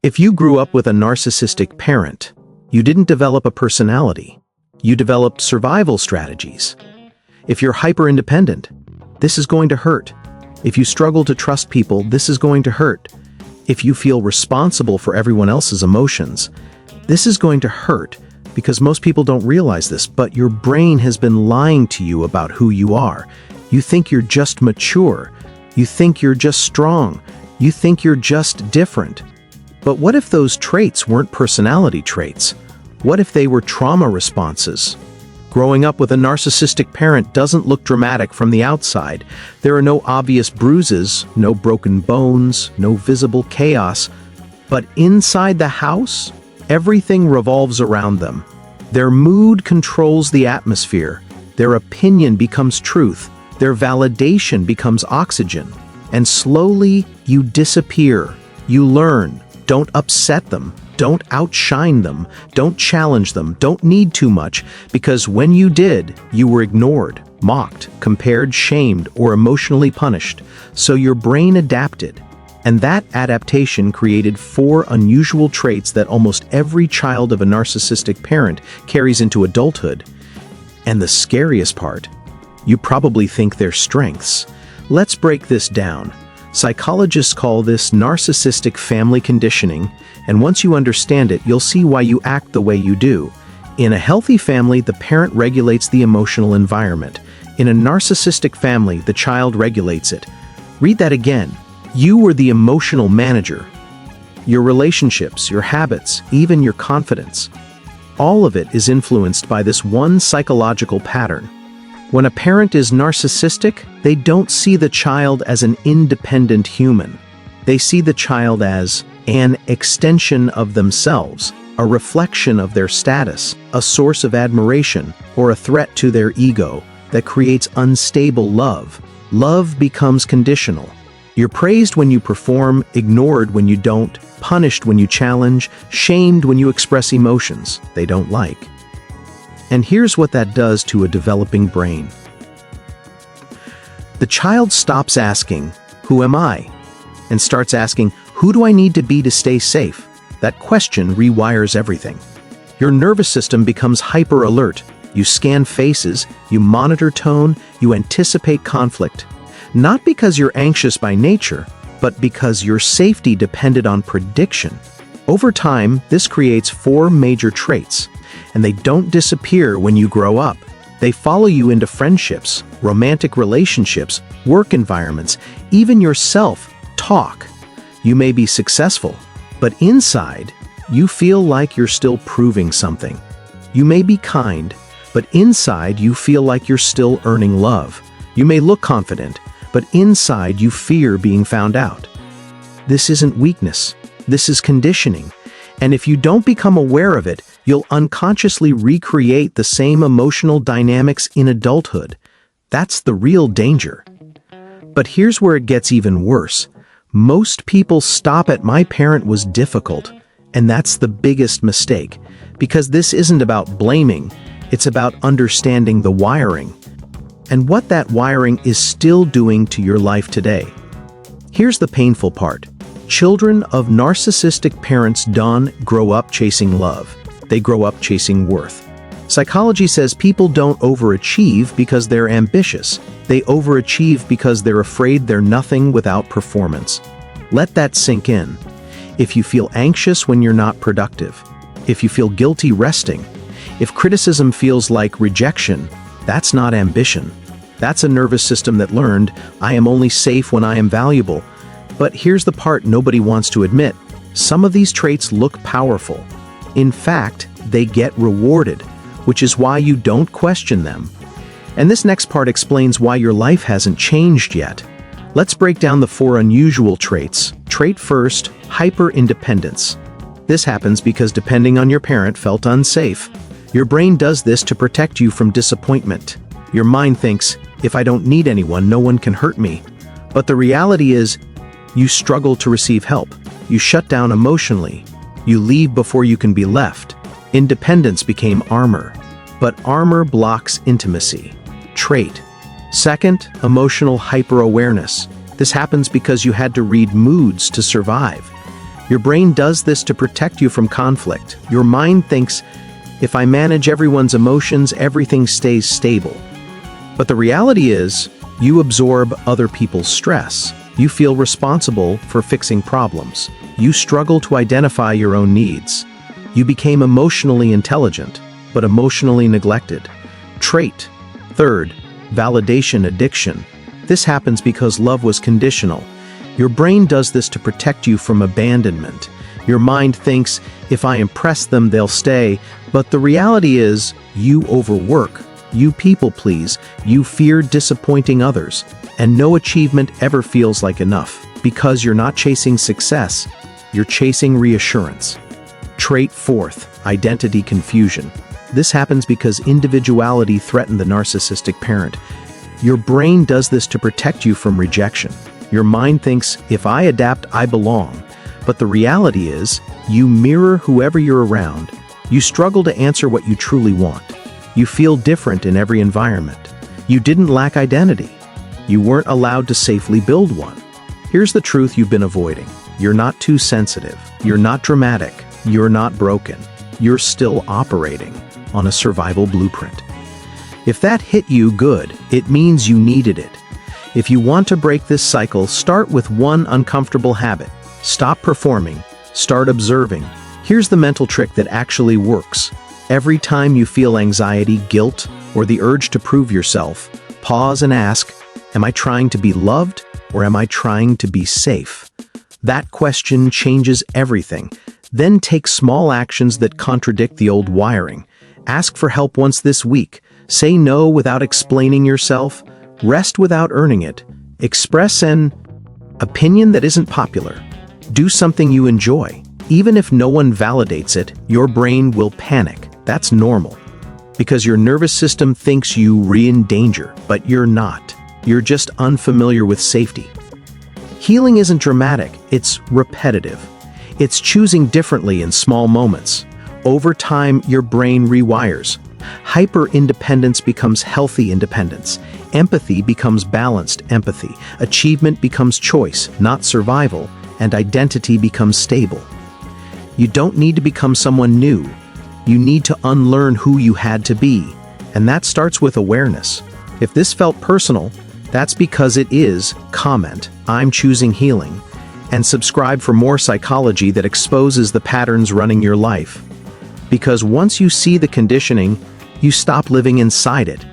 If you grew up with a narcissistic parent, you didn't develop a personality. You developed survival strategies. If you're hyper-independent, this is going to hurt. If you struggle to trust people, this is going to hurt. If you feel responsible for everyone else's emotions, this is going to hurt because most people don't realize this, but your brain has been lying to you about who you are. You think you're just mature. You think you're just strong. You think you're just different. But what if those traits weren't personality traits? What if they were trauma responses? Growing up with a narcissistic parent doesn't look dramatic from the outside. There are no obvious bruises, no broken bones, no visible chaos. But inside the house, everything revolves around them. Their mood controls the atmosphere. Their opinion becomes truth. Their validation becomes oxygen. And slowly, you disappear. You learn. Don't upset them. Don't outshine them. Don't challenge them. Don't need too much, because when you did, you were ignored, mocked, compared, shamed, or emotionally punished. So your brain adapted. And that adaptation created 4 unusual traits that almost every child of a narcissistic parent carries into adulthood. And the scariest part, you probably think they're strengths. Let's break this down. Psychologists call this narcissistic family conditioning, and once you understand it, you'll see why you act the way you do. In a healthy family, the parent regulates the emotional environment. In a narcissistic family, the child regulates it. Read that again. You were the emotional manager. Your relationships, your habits, even your confidence. All of it is influenced by this one psychological pattern. When a parent is narcissistic, they don't see the child as an independent human. They see the child as an extension of themselves, a reflection of their status, a source of admiration, or a threat to their ego that creates unstable love. Love becomes conditional. You're praised when you perform, ignored when you don't, punished when you challenge, shamed when you express emotions they don't like. And here's what that does to a developing brain. The child stops asking, "Who am I?" and starts asking, "Who do I need to be to stay safe?" That question rewires everything. Your nervous system becomes hyper-alert. You scan faces, you monitor tone, you anticipate conflict. Not because you're anxious by nature, but because your safety depended on prediction. Over time, this creates 4 major traits. And they don't disappear when you grow up. They follow you into friendships, romantic relationships, work environments, even your self-talk. You may be successful, but inside, you feel like you're still proving something. You may be kind, but inside you feel like you're still earning love. You may look confident, but inside you fear being found out. This isn't weakness. This is conditioning. And if you don't become aware of it, you'll unconsciously recreate the same emotional dynamics in adulthood. That's the real danger. But here's where it gets even worse. Most people stop at "my parent was difficult," and that's the biggest mistake, because this isn't about blaming, it's about understanding the wiring, and what that wiring is still doing to your life today. Here's the painful part. Children of narcissistic parents don't grow up chasing love. They grow up chasing worth. Psychology says people don't overachieve because they're ambitious. They overachieve because they're afraid they're nothing without performance. Let that sink in. If you feel anxious when you're not productive, if you feel guilty resting, if criticism feels like rejection, that's not ambition. That's a nervous system that learned, "I am only safe when I am valuable." But here's the part nobody wants to admit. Some of these traits look powerful. In fact, they get rewarded, which is why you don't question them. And this next part explains why your life hasn't changed yet. Let's break down the 4 unusual traits. Trait first, hyper-independence. This happens because depending on your parent felt unsafe. Your brain does this to protect you from disappointment. Your mind thinks, "If I don't need anyone, no one can hurt me." But the reality is, you struggle to receive help. You shut down emotionally. You leave before you can be left. Independence became armor, but armor blocks intimacy. Trait. Second, emotional hyper-awareness. This happens because you had to read moods to survive. Your brain does this to protect you from conflict. Your mind thinks, if I manage everyone's emotions, everything stays stable. But the reality is, you absorb other people's stress. You feel responsible for fixing problems. You struggle to identify your own needs. You became emotionally intelligent, but emotionally neglected. Trait. Third, validation addiction. This happens because love was conditional. Your brain does this to protect you from abandonment. Your mind thinks, if I impress them, they'll stay. But the reality is, you overwork, you people please, you fear disappointing others, and no achievement ever feels like enough. Because you're not chasing success, you're chasing reassurance. Trait fourth, identity confusion. This happens because individuality threatened the narcissistic parent. Your brain does this to protect you from rejection. Your mind thinks, if I adapt, I belong. But the reality is, you mirror whoever you're around. You struggle to answer what you truly want. You feel different in every environment. You didn't lack identity. You weren't allowed to safely build one. Here's the truth you've been avoiding. You're not too sensitive. You're not dramatic. You're not broken. You're still operating on a survival blueprint. If that hit you good, it means you needed it. If you want to break this cycle, start with one uncomfortable habit. Stop performing. Start observing. Here's the mental trick that actually works. Every time you feel anxiety, guilt, or the urge to prove yourself, pause and ask, am I trying to be loved or am I trying to be safe? That question changes everything. Then take small actions that contradict the old wiring. Ask for help once this week. Say no without explaining yourself. Rest without earning it. Express an opinion that isn't popular. Do something you enjoy. Even if no one validates it, your brain will panic. That's normal. Because your nervous system thinks you're in danger, but you're not. You're just unfamiliar with safety. Healing isn't dramatic, it's repetitive. It's choosing differently in small moments. Over time, your brain rewires. Hyper-independence becomes healthy independence. Empathy becomes balanced empathy. Achievement becomes choice, not survival. And identity becomes stable. You don't need to become someone new. You need to unlearn who you had to be. And that starts with awareness. If this felt personal, that's because it is. Comment, I'm choosing healing. And subscribe for more psychology that exposes the patterns running your life. Because once you see the conditioning, you stop living inside it.